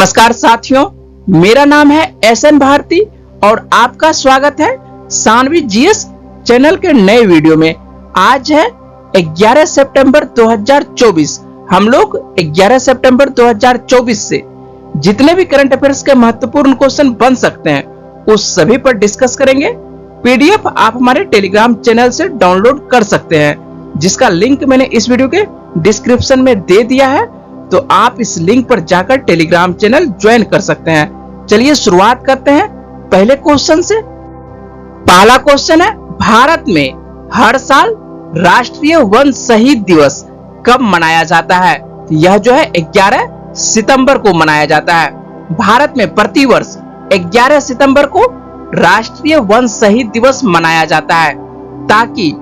नमस्कार साथियों, मेरा नाम है एसएन भारती और आपका स्वागत है सानवी जीएस चैनल के नए वीडियो में। आज है 11 सितंबर 2024। हम लोग 11 सितंबर 2024 से जितने भी करंट अफेयर्स के महत्वपूर्ण क्वेश्चन बन सकते हैं उस सभी पर डिस्कस करेंगे। पीडीएफ आप हमारे टेलीग्राम चैनल से डाउनलोड कर सकते हैं, जिसका लिंक मैंने इस वीडियो के डिस्क्रिप्शन में दे दिया है, तो आप इस लिंक पर जाकर टेलीग्राम चैनल ज्वाइन कर सकते हैं। चलिए शुरुआत करते हैं पहले क्वेश्चन से। पहला क्वेश्चन है, भारत में हर साल राष्ट्रीय वन शहीद दिवस कब मनाया जाता है? यह जो है 11 सितंबर को मनाया जाता है। भारत में प्रतिवर्ष 11 सितंबर को राष्ट्रीय वन शहीद दिवस मनाया जाता है, ताकि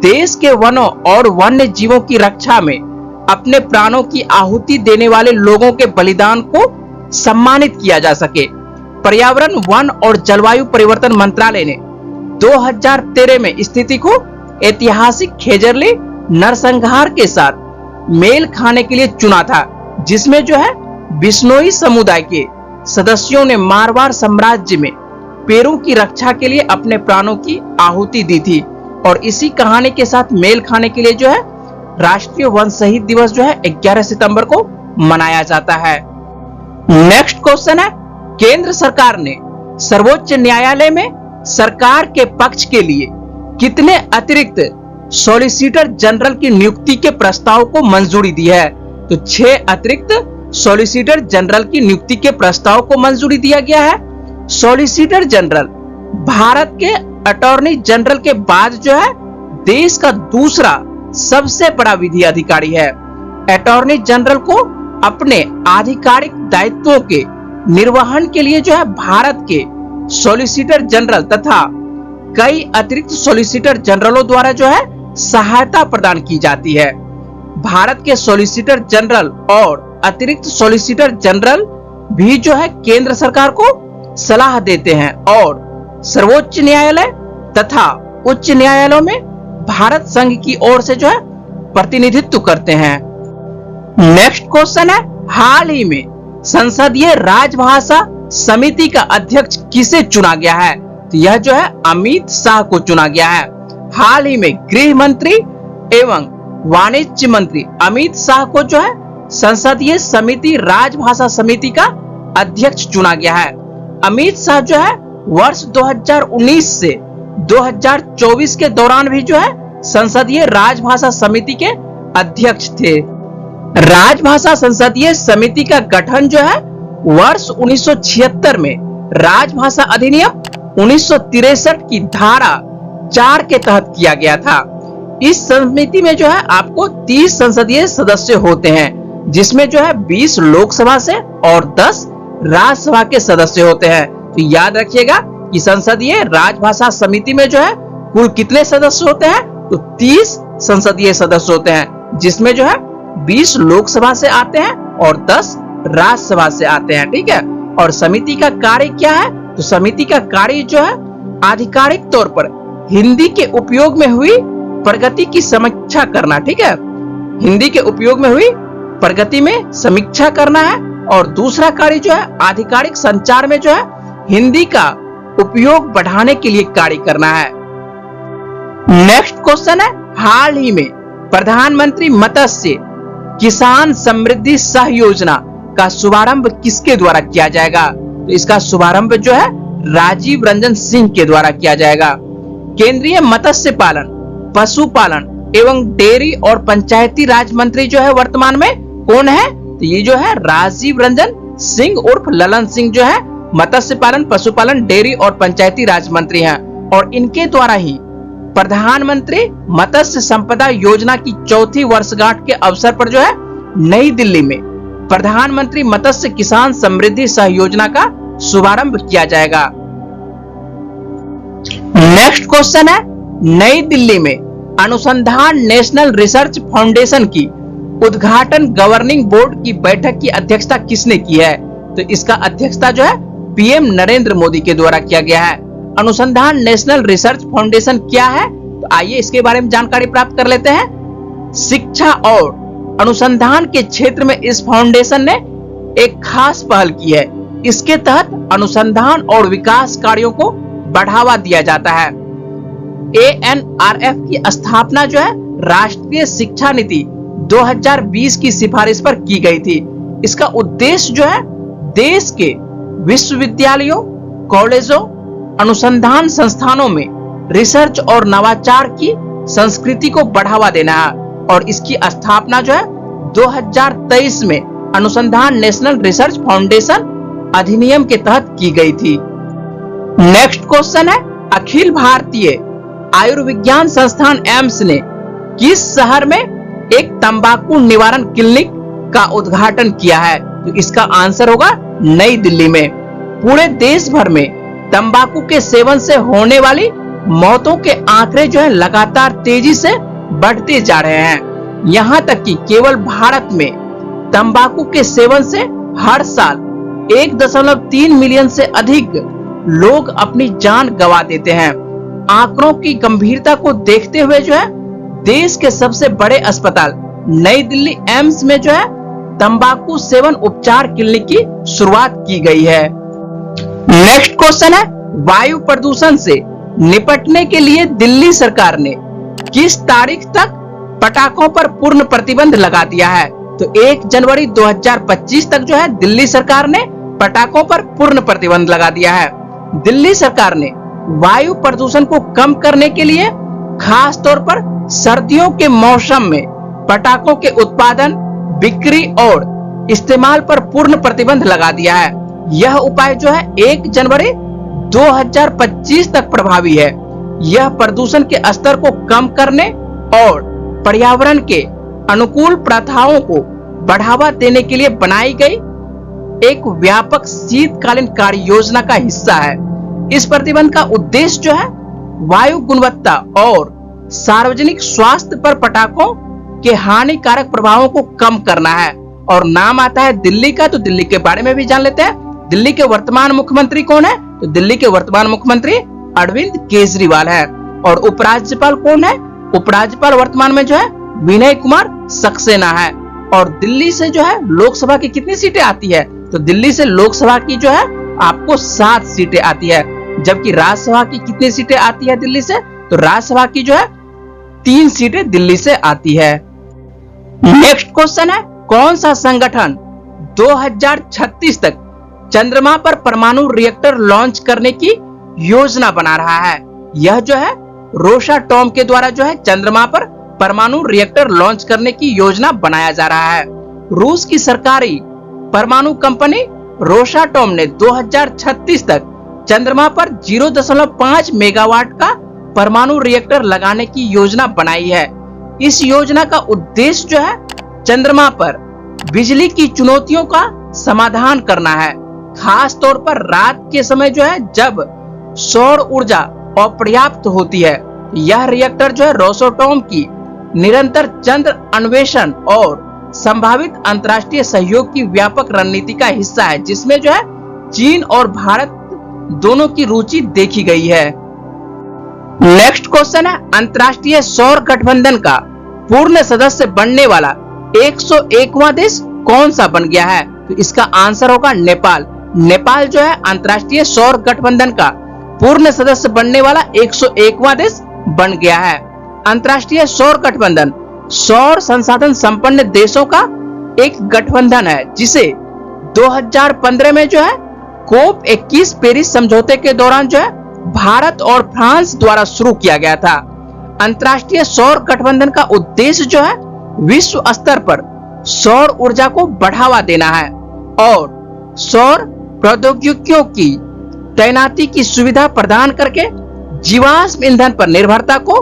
देश के वनों और वन्य जीवों की रक्षा में अपने प्राणों की आहुति देने वाले लोगों के बलिदान को सम्मानित किया जा सके। पर्यावरण, वन और जलवायु परिवर्तन मंत्रालय ने 2013 में स्थिति को ऐतिहासिक खेजरली नरसंहार के साथ मेल खाने के लिए चुना था, जिसमें जो है बिश्नोई समुदाय के सदस्यों ने मारवाड़ साम्राज्य में पेड़ों की रक्षा के लिए अपने प्राणों की आहुति दी थी। और इसी कहानी के साथ मेल खाने के लिए जो है राष्ट्रीय वन शहीद दिवस जो है 11 सितंबर को मनाया जाता है। नेक्स्ट क्वेश्चन है, केंद्र सरकार ने सर्वोच्च न्यायालय में सरकार के पक्ष के लिए कितने अतिरिक्त सॉलिसिटर जनरल की नियुक्ति के प्रस्ताव को मंजूरी दी है? तो 6 अतिरिक्त सॉलिसिटर जनरल की नियुक्ति के प्रस्ताव को मंजूरी दिया गया है। सॉलिसिटर जनरल भारत के अटॉर्नी जनरल के बाद जो है देश का दूसरा सबसे बड़ा विधि अधिकारी है। अटॉर्नी जनरल को अपने आधिकारिक दायित्वों के निर्वहन के लिए जो है भारत के सॉलिसिटर जनरल तथा कई अतिरिक्त सॉलिसिटर जनरलों द्वारा जो है सहायता प्रदान की जाती है। भारत के सॉलिसिटर जनरल और अतिरिक्त सॉलिसिटर जनरल भी जो है केंद्र सरकार को सलाह देते हैं और सर्वोच्च न्यायालय तथा उच्च न्यायालयों में भारत संघ की ओर से जो है प्रतिनिधित्व करते हैं। नेक्स्ट क्वेश्चन है, हाल ही में संसदीय राजभाषा समिति का अध्यक्ष किसे चुना गया है? तो यह जो है अमित शाह को चुना गया है। हाल ही में गृह मंत्री एवं वाणिज्य मंत्री अमित शाह को जो है संसदीय समिति राजभाषा समिति का अध्यक्ष चुना गया है। अमित शाह जो है वर्ष 2019 से 2024 के दौरान भी जो है संसदीय राजभाषा समिति के अध्यक्ष थे। राजभाषा संसदीय समिति का गठन जो है वर्ष 1976 में राजभाषा अधिनियम 1963 की धारा 4 के तहत किया गया था। इस समिति में जो है आपको 30 संसदीय सदस्य होते हैं, जिसमें जो है 20 लोकसभा से और 10 राज्यसभा के सदस्य होते हैं। तो याद रखिएगा कि संसदीय राजभाषा समिति में जो है कुल कितने सदस्य होते हैं? तो 30 संसदीय सदस्य होते हैं, जिसमें जो है 20 लोकसभा से आते हैं और 10 राज्यसभा से आते हैं। ठीक है। और समिति का कार्य क्या है? तो समिति का कार्य जो है आधिकारिक तौर पर हिंदी के उपयोग में हुई प्रगति की समीक्षा करना। ठीक है, हिंदी के उपयोग में हुई प्रगति में समीक्षा करना है। और दूसरा कार्य जो है आधिकारिक संचार में जो है हिंदी का उपयोग बढ़ाने के लिए कार्य करना है। नेक्स्ट क्वेश्चन है, हाल ही में प्रधानमंत्री मत्स्य किसान समृद्धि सह योजना का शुभारंभ किसके द्वारा किया जाएगा? तो इसका शुभारंभ जो है राजीव रंजन सिंह के द्वारा किया जाएगा। केंद्रीय मत्स्य पालन, पशुपालन एवं डेयरी और पंचायती राज मंत्री जो है वर्तमान में कौन है? तो ये जो है राजीव रंजन सिंह उर्फ ललन सिंह जो है मत्स्य पालन, पशुपालन, डेयरी और पंचायती राज मंत्री हैं। और इनके द्वारा ही प्रधानमंत्री मत्स्य संपदा योजना की 4थी वर्षगांठ के अवसर पर जो है नई दिल्ली में प्रधानमंत्री मत्स्य किसान समृद्धि सह योजना का शुभारंभ किया जाएगा। नेक्स्ट क्वेश्चन है, नई दिल्ली में अनुसंधान नेशनल रिसर्च फाउंडेशन की उद्घाटन गवर्निंग बोर्ड की बैठक की अध्यक्षता किसने की है? तो इसका अध्यक्षता जो है पीएम नरेंद्र मोदी के द्वारा किया गया है। अनुसंधान नेशनल रिसर्च फाउंडेशन क्या है? तो आइए इसके बारे में जानकारी प्राप्त कर लेते हैं। शिक्षा और अनुसंधान के क्षेत्र में इस फाउंडेशन ने एक खास पहल की है। इसके तहत अनुसंधान और विकास कार्यों को बढ़ावा दिया जाता है। ANRF की स्थापना जो है राष्ट्रीय शिक्षा नीति 2020 की सिफारिश पर की गई थी। इसका उद्देश्य जो है देश के विश्वविद्यालयों, कॉलेजों, अनुसंधान संस्थानों में रिसर्च और नवाचार की संस्कृति को बढ़ावा देना है और इसकी स्थापना जो है 2023 में अनुसंधान नेशनल रिसर्च फाउंडेशन अधिनियम के तहत की गई थी। नेक्स्ट क्वेश्चन है, अखिल भारतीय आयुर्विज्ञान संस्थान एम्स ने किस शहर में एक तंबाकू निवारण क्लिनिक का उद्घाटन किया है? तो इसका आंसर होगा नई दिल्ली में। पूरे देश भर में तंबाकू के सेवन से होने वाली मौतों के आंकड़े जो है लगातार तेजी से बढ़ते जा रहे हैं। यहाँ तक कि केवल भारत में तंबाकू के सेवन से हर साल 1.3 मिलियन से अधिक लोग अपनी जान गंवा देते हैं। आंकड़ों की गंभीरता को देखते हुए जो है देश के सबसे बड़े अस्पताल नई दिल्ली एम्स में जो है तंबाकू सेवन उपचार क्लिनिक की शुरुआत की गई है। नेक्स्ट क्वेश्चन है, वायु प्रदूषण से निपटने के लिए दिल्ली सरकार ने किस तारीख तक पटाखों पर पूर्ण प्रतिबंध लगा दिया है? तो 1 जनवरी 2025 तक जो है दिल्ली सरकार ने पटाखों पर पूर्ण प्रतिबंध लगा दिया है। दिल्ली सरकार ने वायु प्रदूषण को कम करने के लिए खास तौर पर सर्दियों के मौसम में पटाखों के उत्पादन, बिक्री और इस्तेमाल पर पूर्ण प्रतिबंध लगा दिया है। यह उपाय जो है 1 जनवरी 2025 तक प्रभावी है। यह प्रदूषण के स्तर को कम करने और पर्यावरण के अनुकूल प्रथाओं को बढ़ावा देने के लिए बनाई गई एक व्यापक शीतकालीन कार्य योजना का हिस्सा है। इस प्रतिबंध का उद्देश्य जो है वायु गुणवत्ता और सार्वजनिक स्वास्थ्य पर पटाखों के हानिकारक प्रभावों को कम करना है। और नाम आता है दिल्ली का, तो दिल्ली के बारे में भी जान लेते हैं। दिल्ली के वर्तमान मुख्यमंत्री कौन है? तो दिल्ली के वर्तमान मुख्यमंत्री अरविंद केजरीवाल है। और उपराज्यपाल कौन है? उपराज्यपाल वर्तमान में जो है विनय कुमार सक्सेना है। और दिल्ली से जो है लोकसभा की कितनी सीटें आती है? तो दिल्ली से लोकसभा की जो है आपको 7 सीटें आती है, जबकि राज्यसभा की कितनी सीटें आती है दिल्ली से? तो राज्यसभा की जो है 3 सीटें दिल्ली से आती है। नेक्स्ट क्वेश्चन है, कौन सा संगठन 2036 तक चंद्रमा पर परमाणु रिएक्टर लॉन्च करने की योजना बना रहा है? यह जो है रोसाटोम के द्वारा जो है चंद्रमा पर परमाणु रिएक्टर लॉन्च करने की योजना बनाया जा रहा है। रूस की सरकारी परमाणु कंपनी रोसाटोम ने 2036 तक चंद्रमा पर 0.5 मेगावाट का परमाणु रिएक्टर लगाने की योजना बनाई है। इस योजना का उद्देश्य जो है चंद्रमा पर बिजली की चुनौतियों का समाधान करना है, खास तौर पर रात के समय जो है जब सौर ऊर्जा अपर्याप्त होती है। यह रिएक्टर जो है रोसाटोम की निरंतर चंद्र अन्वेषण और संभावित अंतर्राष्ट्रीय सहयोग की व्यापक रणनीति का हिस्सा है, जिसमें जो है चीन और भारत दोनों की रुचि देखी गई है। नेक्स्ट क्वेश्चन है, अंतर्राष्ट्रीय सौर गठबंधन का पूर्ण सदस्य बनने वाला 101वां देश कौन सा बन गया है? तो इसका आंसर होगा नेपाल। नेपाल जो है अंतर्राष्ट्रीय सौर गठबंधन का पूर्ण सदस्य बनने वाला 101वां देश बन गया है। अंतर्राष्ट्रीय सौर गठबंधन सौर संसाधन संपन्न देशों का एक गठबंधन है, जिसे 2015 में जो है कोप 21 पेरिस समझौते के दौरान जो है भारत और फ्रांस द्वारा शुरू किया गया था। अंतर्राष्ट्रीय सौर गठबंधन का उद्देश्य जो है विश्व स्तर पर सौर ऊर्जा को बढ़ावा देना है और सौर प्रौद्योगिकियों की तैनाती की सुविधा प्रदान करके जीवाश्म ईंधन पर निर्भरता को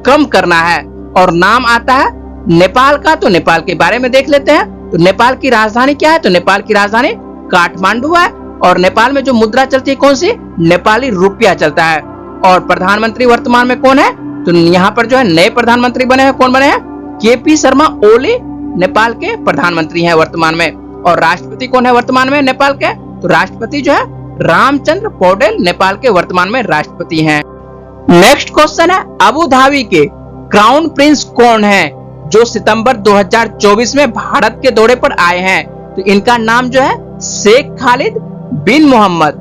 कम करना है। और नाम आता है नेपाल का, तो नेपाल के बारे में देख लेते हैं। तो नेपाल की राजधानी क्या है? तो नेपाल की राजधानी काठमांडू है। और नेपाल में जो मुद्रा चलती है कौन सी? नेपाली रुपया चलता है। और प्रधानमंत्री वर्तमान में कौन है? तो यहाँ पर जो है नए प्रधानमंत्री बने हैं। कौन बने हैं? केपी शर्मा ओली नेपाल के प्रधानमंत्री हैं वर्तमान में। और राष्ट्रपति कौन है वर्तमान में नेपाल के? तो राष्ट्रपति जो है रामचंद्र पौडेल नेपाल के वर्तमान में राष्ट्रपति हैं। नेक्स्ट क्वेश्चन है, अबू धाबी के क्राउन प्रिंस कौन है जो सितंबर 2024 में भारत के दौरे पर आए हैं? तो इनका नाम जो है शेख खालिद बिन मोहम्मद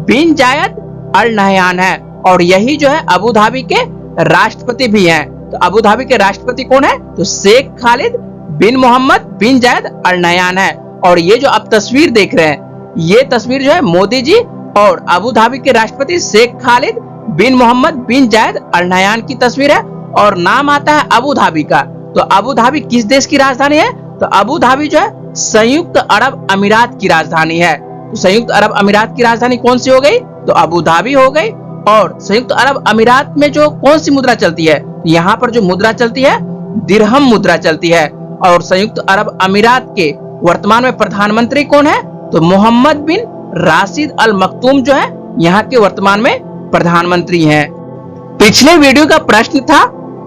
बिन जायद अल नहयान है और यही जो है अबू धाबी के राष्ट्रपति भी हैं। तो अबू धाबी के राष्ट्रपति कौन है? तो शेख खालिद बिन मोहम्मद बिन जायद अल नहयान है। और ये जो आप तस्वीर देख रहे हैं, ये तस्वीर जो है मोदी जी और अबू धाबी के राष्ट्रपति शेख खालिद बिन मोहम्मद बिन जायद अल नहयान की तस्वीर है और नाम आता है अबू धाबी का। तो अबू धाबी किस देश की राजधानी है? तो अबू धाबी जो है संयुक्त अरब अमीरात की राजधानी है। तो संयुक्त अरब अमीरात की राजधानी कौन सी हो गई? तो अबू धाबी हो गई। और संयुक्त अरब अमीरात में जो कौन सी मुद्रा चलती है? यहाँ पर जो मुद्रा चलती है दिरहम मुद्रा चलती है। और संयुक्त अरब अमीरात के वर्तमान में प्रधानमंत्री कौन है? तो मोहम्मद बिन राशिद अल मखतूम जो है यहाँ के वर्तमान में प्रधानमंत्री हैं। पिछले वीडियो का प्रश्न था,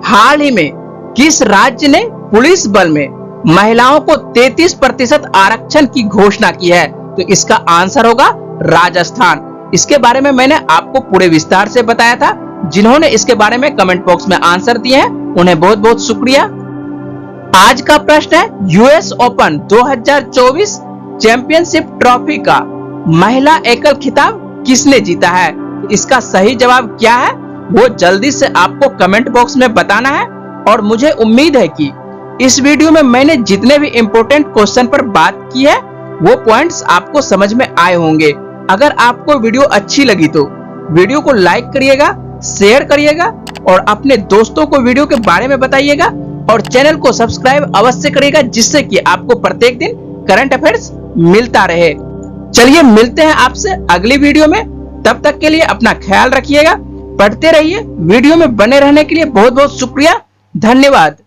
हाल ही में किस राज्य ने पुलिस बल में महिलाओं को 33% आरक्षण की घोषणा की है? तो इसका आंसर होगा राजस्थान। इसके बारे में मैंने आपको पूरे विस्तार से बताया था। जिन्होंने इसके बारे में कमेंट बॉक्स में आंसर दिए हैं उन्हें बहुत बहुत शुक्रिया। आज का प्रश्न है, यूएस ओपन 2024 चैंपियनशिप ट्रॉफी का महिला एकल खिताब किसने जीता है? इसका सही जवाब क्या है वो जल्दी से आपको कमेंट बॉक्स में बताना है। और मुझे उम्मीद है कि इस वीडियो में मैंने जितने भी इंपॉर्टेंट क्वेश्चन पर बात की है वो पॉइंट्स आपको समझ में आए होंगे। अगर आपको वीडियो अच्छी लगी तो वीडियो को लाइक करिएगा, शेयर करिएगा और अपने दोस्तों को वीडियो के बारे में बताइएगा और चैनल को सब्सक्राइब अवश्य करिएगा, जिससे कि आपको प्रत्येक दिन करंट अफेयर्स मिलता रहे। चलिए मिलते हैं आपसे अगली वीडियो में। तब तक के लिए अपना ख्याल रखिएगा, पढ़ते रहिए। वीडियो में बने रहने के लिए बहुत बहुत शुक्रिया, धन्यवाद।